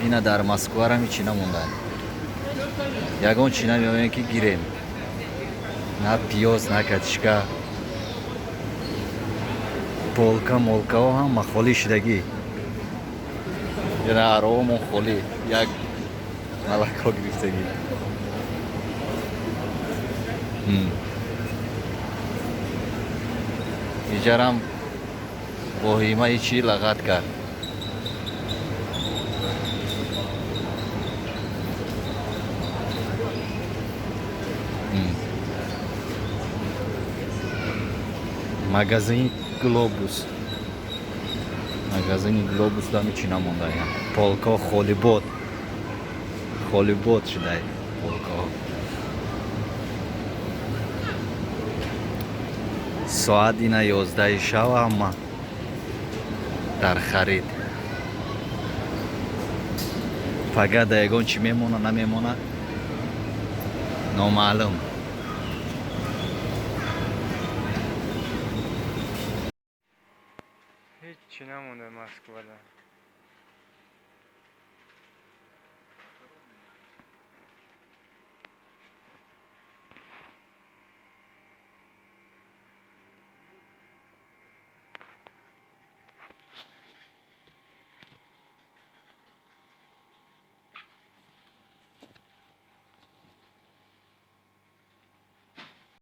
اینا در مسکو هم چینا موندن. یگان چینا میگن که گیریم. نه پیاز نه کاتشکا. پولکا مولکا هم مخالی شدگی. یه آرام خالی. یک ملکا گرفتگی. اینجا با هیمه چی لغت کرد. Magazin Globus. Magazin Globus da mi çina monda ya. Polka Hollywood. Hollywood şuday. Polka. ساعت اینا 11 شب اما در خرید فقط دیگون چی میمونه نمیمونه نامعلوم. هیچ چی نمونده مسکو.